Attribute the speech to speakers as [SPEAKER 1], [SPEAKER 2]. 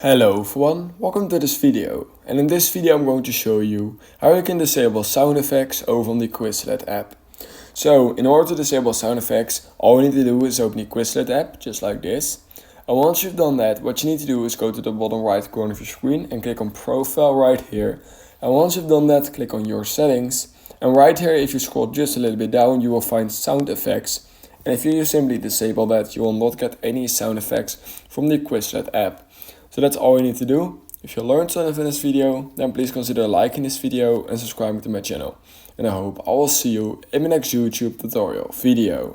[SPEAKER 1] Hello everyone, welcome to this video, and in this video I'm going to show you how you can disable sound effects over on the Quizlet app. So in order to disable sound effects, all you need to do is open the Quizlet app, just like this. And once you've done that, what you need to do is go to the bottom right corner of your screen and click on Profile right here. And once you've done that, click on Your Settings. And right here, if you scroll just a little bit down, you will find Sound Effects. And if you just simply disable that, you will not get any sound effects from the Quizlet app. So that's all you need to do. If you learned something in this video, then please consider liking this video and subscribing to my channel. And I hope I will see you in my next YouTube tutorial video.